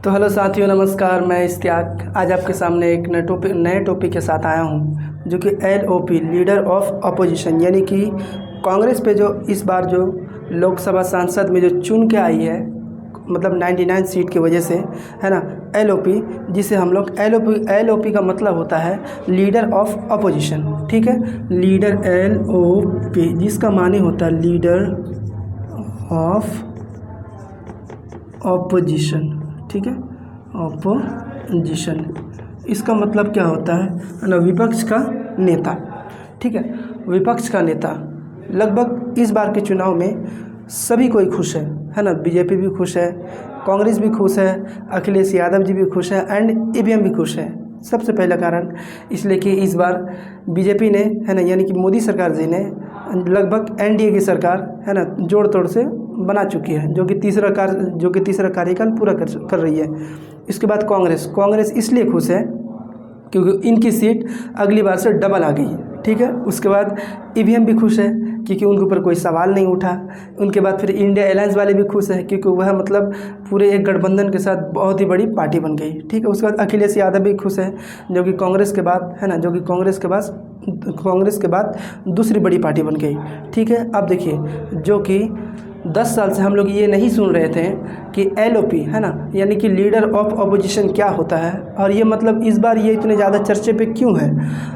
तो हेलो साथियों, नमस्कार। मैं इश्तियाक आज आपके सामने एक नए टॉपिक के साथ आया हूं, जो कि LOP लीडर ऑफ अपोजिशन यानी कि कांग्रेस पे जो इस बार जो लोकसभा सांसद में जो चुन के आई है, मतलब 99 सीट की वजह से, है ना। LOP, जिसे हम लोग LOP का मतलब होता है लीडर ऑफ अपोजिशन, ठीक है। लीडर LOP जिसका माने होता है लीडर ऑफ ऑपोजिशन, ठीक है। ऑपोजिशन इसका मतलब क्या होता है ना, विपक्ष का नेता, ठीक है। विपक्ष का नेता। लगभग इस बार के चुनाव में सभी कोई खुश है ना। बीजेपी भी खुश है, कांग्रेस भी खुश है, अखिलेश यादव जी भी खुश है एंड EVM भी खुश है। सबसे पहला कारण इसलिए कि इस बार बीजेपी ने, है ना, यानी कि मोदी सरकार जी ने लगभग NDA की सरकार, है ना, जोड़ तोड़ से बना चुकी है, जो कि तीसरा कार्यकाल पूरा कर रही है। इसके बाद कांग्रेस इसलिए खुश है क्योंकि इनकी सीट अगली बार से डबल आ गई है, ठीक है। उसके बाद EVM भी खुश है क्योंकि उनके ऊपर कोई सवाल नहीं उठा। उनके बाद फिर इंडिया अलायंस वाले भी खुश हैं क्योंकि वह मतलब पूरे एक गठबंधन के साथ बहुत ही बड़ी पार्टी बन गई, ठीक है। उसके बाद अखिलेश यादव भी खुश है, जो कि कांग्रेस के बाद, है ना, जो कि कांग्रेस के बाद दूसरी बड़ी पार्टी बन गई, ठीक है। अब देखिए, जो कि 10 साल से हम लोग ये नहीं सुन रहे थे कि LOP, है ना, यानी कि लीडर ऑफ अपोजिशन क्या होता है, और ये मतलब इस बार ये इतने ज़्यादा चर्चे पे क्यों है।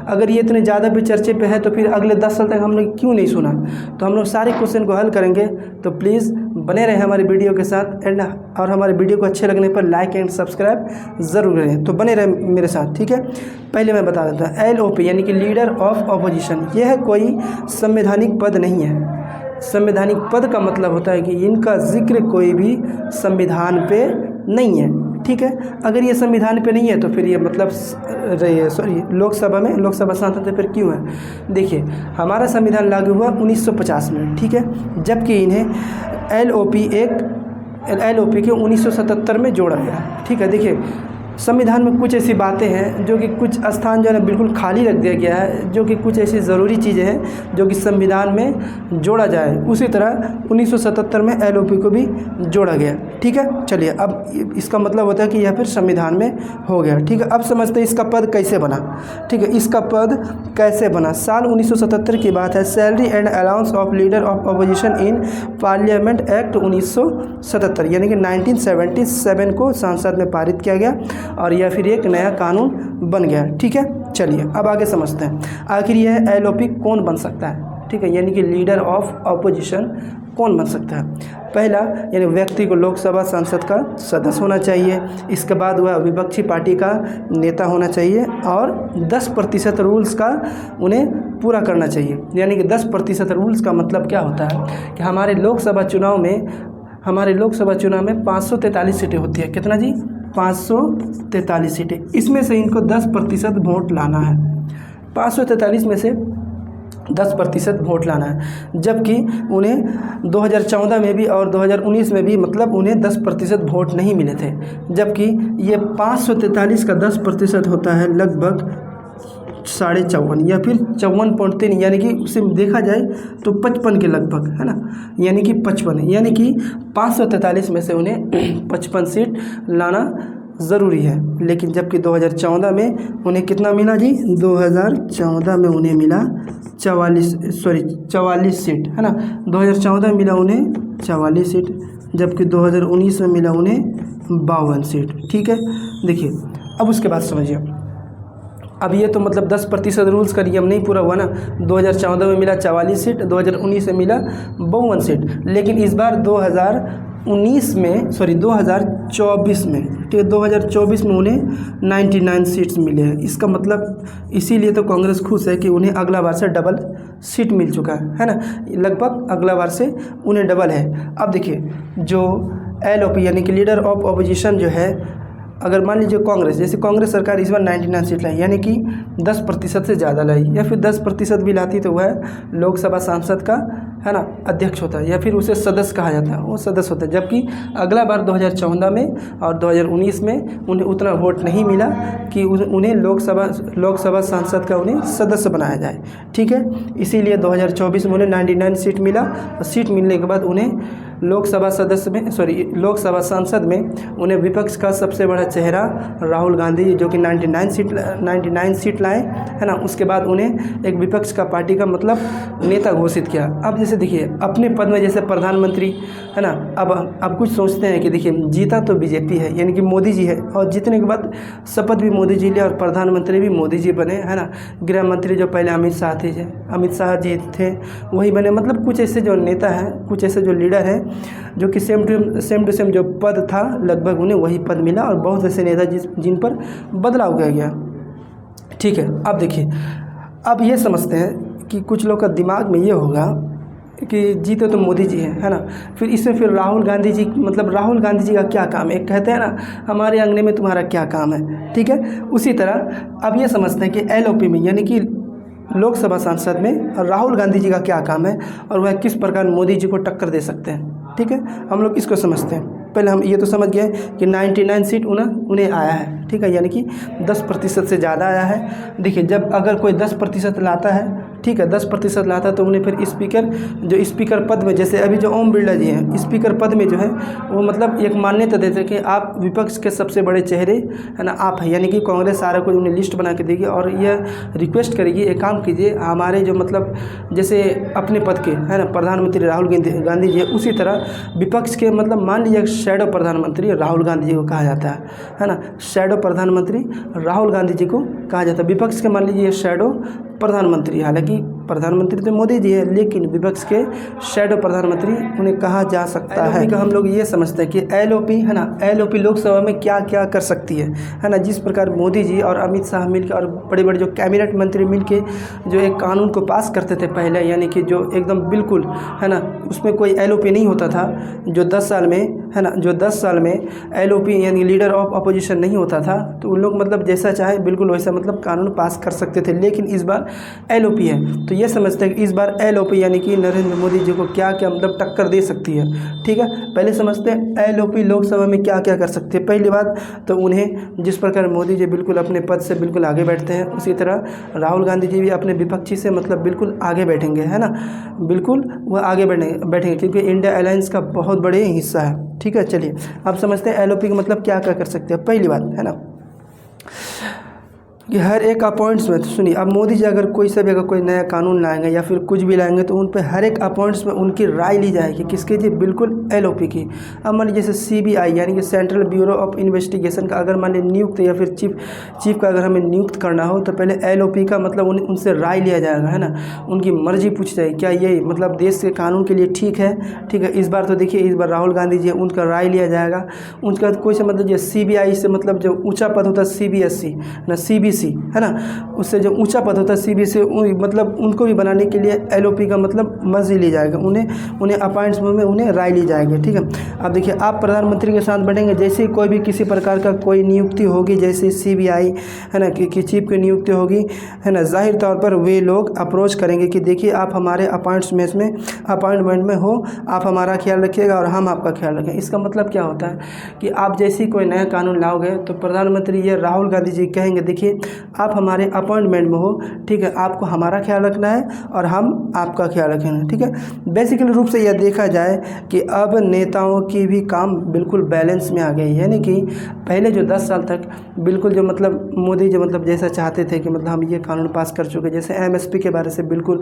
अगर ये इतने ज़्यादा भी चर्चे पे है तो फिर अगले 10 साल तक हम लोग क्यों नहीं सुना। तो हम लोग सारे क्वेश्चन को हल करेंगे। तो प्लीज़ बने रहें हमारी वीडियो के साथ और हमारे वीडियो को अच्छे लगने पर लाइक एंड सब्सक्राइब ज़रूर करें। तो बने रहें मेरे साथ, ठीक है। पहले मैं बता देता हूँ, LOP यानी कि लीडर ऑफ अपोजिशन, यह कोई संवैधानिक पद नहीं है। संवैधानिक पद का मतलब होता है कि इनका जिक्र कोई भी संविधान पे नहीं है, ठीक है। अगर ये संविधान पे नहीं है तो फिर ये मतलब लोकसभा सांसद फिर क्यों है। देखिए, हमारा संविधान लागू हुआ 1950 में, ठीक है, जबकि इन्हें LOP के 1977 में जोड़ा गया, ठीक है। देखिए, संविधान में कुछ ऐसी बातें हैं जो कि कुछ स्थान जो है ना बिल्कुल खाली रख दिया गया है, जो कि कुछ ऐसी ज़रूरी चीज़ें हैं जो कि संविधान में जोड़ा जाए। उसी तरह 1977 में LOP को भी जोड़ा गया, ठीक है। चलिए, अब इसका मतलब होता है कि यह फिर संविधान में हो गया, ठीक है। अब समझते हैं इसका पद कैसे बना, ठीक है। इसका पद कैसे बना, साल 1977 की बात है। Salary and allowance of leader of opposition in parliament act 1977 यानी कि 1977 को संसद में पारित किया गया और यह फिर एक नया कानून बन गया, ठीक है। चलिए, अब आगे समझते हैं आखिर यह LOP कौन बन सकता है, ठीक है, यानी कि लीडर ऑफ अपोजिशन कौन बन सकता है। पहला, यानी व्यक्ति को लोकसभा संसद का सदस्य होना चाहिए। इसके बाद वह विपक्षी पार्टी का नेता होना चाहिए और 10% रूल्स का उन्हें पूरा करना चाहिए। यानी कि 10% रूल्स का मतलब क्या होता है कि हमारे लोकसभा चुनाव में 543 सीटें होती है। कितना जी? 543 सीटें। इसमें से इनको 10% वोट लाना है। 543 में से 10% वोट लाना है, जबकि उन्हें 2014 में भी और 2019 में भी मतलब उन्हें 10% वोट नहीं मिले थे। जबकि ये 543 का 10% होता है लगभग 54.5 या फिर 54.3, यानी कि उसे देखा जाए तो 55 के लगभग, है ना, यानी कि 55, यानी कि 543 में से उन्हें 55 सीट लाना ज़रूरी है। लेकिन जबकि 2014 में उन्हें कितना मिला जी? 2014 में उन्हें मिला 44 सीट, है ना। 2014 में मिला उन्हें 44 सीट, जबकि 2019 में मिला उन्हें 52 सीट, ठीक है। देखिए, अब उसके बाद समझिए, अब ये तो मतलब 10% रूल्स का नियम नहीं पूरा हुआ ना। 2014 में मिला 44 सीट, 2019 में मिला 52 सीट, लेकिन इस बार 2024 में, ठीक है, 2024 में उन्हें 99 सीट्स मिले हैं। इसका मतलब इसीलिए तो कांग्रेस खुश है कि उन्हें अगला बार से डबल सीट मिल चुका है ना, लगभग अगला बार से उन्हें डबल है। अब देखिए, जो LOP यानी कि लीडर ऑफ अपोजिशन जो है, अगर मान लीजिए कांग्रेस सरकार इस बार 99 सीट लाई, यानी कि 10% से ज़्यादा लाई, या फिर 10% भी लाती तो वह लोकसभा सांसद का, है ना, अध्यक्ष होता है, या फिर उसे सदस्य कहा जाता है, वो सदस्य होता है। जबकि अगला बार 2014 में और 2019 में उन्हें उतना वोट नहीं मिला कि उन्हें लोकसभा सांसद का उन्हें सदस्य बनाया जाए, ठीक है। इसीलिए 2024 में उन्हें 99 सीट मिला और सीट मिलने के बाद उन्हें लोकसभा सदस्य में लोकसभा सांसद में उन्हें विपक्ष का सबसे बड़ा चेहरा राहुल गांधी जी, जो कि 99 सीट लाए, है ना। उसके बाद उन्हें एक विपक्ष का पार्टी का मतलब नेता घोषित किया। अब जैसे देखिए अपने पद में जैसे प्रधानमंत्री, है ना। अब कुछ सोचते हैं कि देखिए जीता तो बीजेपी है, यानी कि मोदी जी है, और जीतने के बाद शपथ भी मोदी जी लिए और प्रधानमंत्री भी मोदी जी बने, है ना। गृह मंत्री जो पहले अमित शाह जी थे वही बने। मतलब कुछ ऐसे जो नेता हैं, कुछ ऐसे जो लीडर हैं जो कि सेम टू सेम जो पद था लगभग उन्हें वही पद मिला, और बहुत ऐसे नेता जिन पर बदलाव किया गया। ठीक है, अब देखिए अब ये समझते हैं कि कुछ लोग का दिमाग में ये होगा कि जीते तो मोदी जी हैं, है ना। फिर इसमें फिर राहुल गांधी जी, मतलब राहुल गांधी जी का क्या काम है। कहते हैं ना हमारे अंगने में तुम्हारा क्या काम है, ठीक है। उसी तरह अब ये समझते हैं कि LOP में यानी कि लोकसभा सांसद में राहुल गांधी जी का क्या काम है और वह किस प्रकार मोदी जी को टक्कर दे सकते हैं। ठीक है, हम लोग इसको समझते हैं। पहले हम ये तो समझ गए कि 99 सीट उन्हें आया है, ठीक है, यानी कि 10% से ज़्यादा आया है। देखिए जब अगर कोई 10% लाता है, ठीक है, 10% लाता है तो उन्हें फिर स्पीकर पद में, जैसे अभी जो ओम बिरला जी हैं, स्पीकर पद में जो है वो मतलब एक मान्यता देते हैं कि आप विपक्ष के सबसे बड़े चेहरे, है ना, आप हैं। यानी कि कांग्रेस सारा कुछ उन्हें लिस्ट बना के देगी और यह रिक्वेस्ट करेगी, एक काम कीजिए हमारे जो मतलब जैसे अपने पद के, है ना, प्रधानमंत्री राहुल गांधी जी है, उसी तरह विपक्ष के मतलब मान लीजिए शैडो प्रधानमंत्री राहुल गांधी जी को कहा जाता है ना। शैडो प्रधानमंत्री राहुल गांधी जी को कहा जाता है। विपक्ष के मान लीजिए शैडो प्रधानमंत्री, हालांकि प्रधानमंत्री तो मोदी जी है, लेकिन विपक्ष के शैडो प्रधानमंत्री उन्हें कहा जा सकता है। हम लोग ये समझते हैं कि LOP, है ना, LOP लोकसभा में क्या क्या कर सकती है ना। जिस प्रकार मोदी जी और अमित शाह मिलकर और बड़े बड़े जो कैबिनेट मंत्री मिलके जो एक कानून को पास करते थे पहले, यानी कि जो एकदम बिल्कुल, है ना, उसमें कोई LOP नहीं होता था, जो 10 साल में, है ना, जो 10 साल में LOP यानी लीडर ऑफ अपोजिशन नहीं होता था, तो उन लोग मतलब जैसा चाहे बिल्कुल वैसा मतलब कानून पास कर सकते थे। लेकिन इस बार LOP है, तो ये समझते हैं कि इस बार LOP यानी कि नरेंद्र मोदी जी को क्या क्या मतलब टक्कर दे सकती है। ठीक है, पहले समझते हैं LOP लोकसभा में क्या क्या कर सकती है। पहली बात तो उन्हें जिस प्रकार मोदी जी बिल्कुल अपने पद से बिल्कुल आगे बैठते हैं, उसी तरह राहुल गांधी जी भी अपने विपक्षी से मतलब बिल्कुल आगे बैठेंगे, है ना, बिल्कुल वह आगे बैठेंगे क्योंकि इंडिया अलायंस का बहुत बड़े हिस्सा है। ठीक है, चलिए अब समझते हैं LOP का मतलब क्या क्या कर सकते हैं। पहली बात, है ना, कि हर एक अपॉइंट्स में, तो सुनिए, अब मोदी जी अगर कोई से भी अगर कोई नया कानून लाएंगे या फिर कुछ भी लाएंगे तो उन पे हर एक अपॉइंट्स में उनकी राय ली जाएगी। किसके जी? बिल्कुल LOP की। अब मान लीजिए जैसे CBI यानी कि सेंट्रल ब्यूरो ऑफ इन्वेस्टिगेशन का अगर मान लीजिए नियुक्त या फिर चीफ का अगर हमें नियुक्त करना हो तो पहले LOP का मतलब उनसे राय लिया जाएगा, है ना, उनकी मर्जी पूछ जाएगी क्या ये मतलब देश के कानून के लिए ठीक है। ठीक है, इस बार तो देखिए इस बार राहुल गांधी जी उनका राय लिया जाएगा। उनका कोई से मतलब जो CBI से मतलब जो ऊँचा पद होता है CBSE ना CBC, है ना, उससे जो ऊंचा पद होता है CBC मतलब उनको भी बनाने के लिए LOP का मतलब मर्जी ली जाएगा, उन्हें अपॉइंट्स में उन्हें राय ली जाएगी। ठीक है, अब देखिए आप प्रधानमंत्री के साथ बैठेंगे, जैसे ही कोई भी किसी प्रकार का कोई नियुक्ति होगी, जैसे CBI, है ना, कि चीफ की नियुक्ति होगी, है ना, जाहिर तौर पर वे लोग अप्रोच करेंगे कि देखिए आप हमारे अपॉइंटमेंट में हो, आप हमारा ख्याल रखिएगा और हम आपका ख्याल रखें। इसका मतलब क्या होता है कि आप जैसे ही कोई नया कानून लाओगे तो प्रधानमंत्री ये राहुल गांधी जी कहेंगे देखिए आप हमारे अपॉइंटमेंट में हो, ठीक है, आपको हमारा ख्याल रखना है और हम आपका ख्याल रखेंगे। ठीक है, बेसिकली रूप से यह देखा जाए कि अब नेताओं की भी काम बिल्कुल बैलेंस में आ गई है। यानी कि पहले जो 10 साल तक बिल्कुल जो मतलब मोदी जो मतलब जैसा चाहते थे कि मतलब हम ये कानून पास कर चुके, जैसे MSP के बारे से बिल्कुल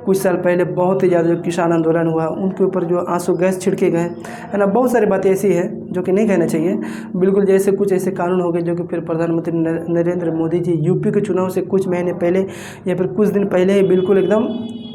कुछ साल पहले बहुत ही ज़्यादा जो किसान आंदोलन हुआ उनके ऊपर जो आंसू गैस छिड़के गए, है ना, बहुत सारी बातें ऐसी हैं जो कि नहीं कहना चाहिए। बिल्कुल जैसे कुछ ऐसे कानून हो गए जो कि फिर प्रधानमंत्री नरेंद्र मोदी जी UP के चुनाव से कुछ महीने पहले या फिर कुछ दिन पहले ही बिल्कुल एकदम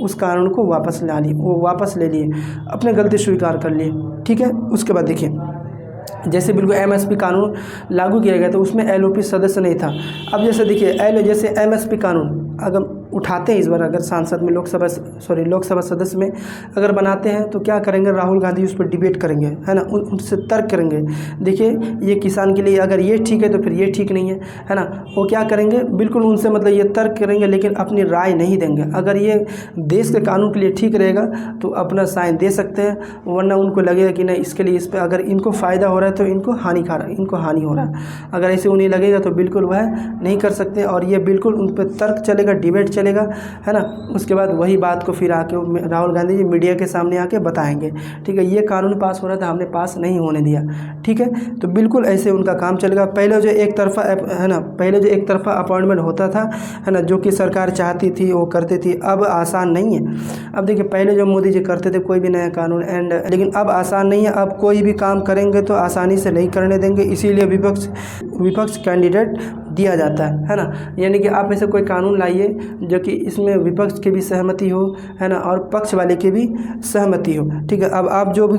उस कानून को वापस ले लिए, अपने गलती स्वीकार कर लिए। ठीक है, उसके बाद देखिए जैसे बिल्कुल MSP कानून लागू किया गया तो उसमें LOP सदस्य नहीं था। अब जैसे देखिए जैसे MSP कानून अगर उठाते हैं इस बार अगर सांसद में लोकसभा सदस्य में अगर बनाते हैं तो क्या करेंगे, राहुल गांधी उस पर डिबेट करेंगे, है ना, उनसे तर्क करेंगे। देखिए ये किसान के लिए अगर ये ठीक है तो फिर ये ठीक नहीं है ना, वो क्या करेंगे बिल्कुल उनसे मतलब ये तर्क करेंगे लेकिन अपनी राय नहीं देंगे। अगर ये देश के कानून के लिए ठीक रहेगा तो अपना साइन दे सकते हैं, वरना उनको लगेगा कि नहीं इसके लिए इस पर अगर इनको फ़ायदा हो रहा है तो इनको हानि हो रहा है। अगर ऐसे उन्हें लगेगा तो बिल्कुल वह नहीं कर सकते और ये बिल्कुल उन पर तर्क चलेगा, डिबेट चलेगा चलेगा, है ना। उसके बाद वही बात को फिर आके राहुल गांधी जी मीडिया के सामने आके बताएंगे, ठीक है। ये कानून पास हो रहा था, हमने पास नहीं होने दिया, ठीक है। तो बिल्कुल ऐसे उनका काम चलेगा। पहले जो एक तरफा है ना, पहले जो एक तरफा अपॉइंटमेंट होता था, है ना, जो कि सरकार चाहती थी वो करती थी, अब आसान नहीं है। अब देखिए पहले जो मोदी जी करते थे कोई भी नया कानून लेकिन अब आसान नहीं है। अब कोई भी काम करेंगे तो आसानी से नहीं करने देंगे, इसीलिए विपक्ष कैंडिडेट दिया जाता है ना। यानी कि आप में से कोई कानून लाइए जो कि इसमें विपक्ष की भी सहमति हो, है ना, और पक्ष वाले की भी सहमति हो, ठीक है। अब आप जो भी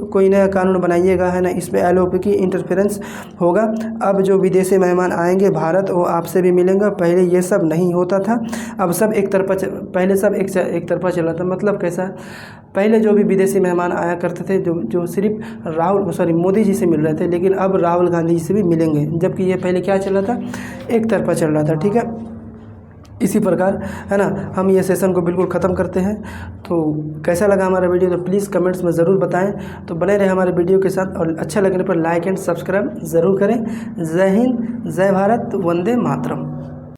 कोई नया कानून बनाइएगा, है ना, इसमें LOP की इंटरफेरेंस होगा। अब जो विदेशी मेहमान आएंगे भारत वो आपसे भी मिलेंगे, पहले ये सब नहीं होता था। अब सब एक तरफा पहले सब एक तरफा चला था। मतलब कैसा, पहले जो भी विदेशी मेहमान आया करते थे जो सिर्फ मोदी जी से मिल रहे थे, लेकिन अब राहुल गांधी जी से भी मिलेंगे, जबकि ये पहले क्या चल रहा था, एक तरफा चल रहा था, ठीक है। इसी प्रकार, है ना, हम ये सेशन को बिल्कुल ख़त्म करते हैं। तो कैसा लगा हमारा वीडियो तो प्लीज़ कमेंट्स में ज़रूर बताएं। तो बने रहे हमारे वीडियो के साथ, और अच्छा लगने पर लाइक एंड सब्सक्राइब ज़रूर करें। जय हिंद, जय भारत, वंदे मातरम।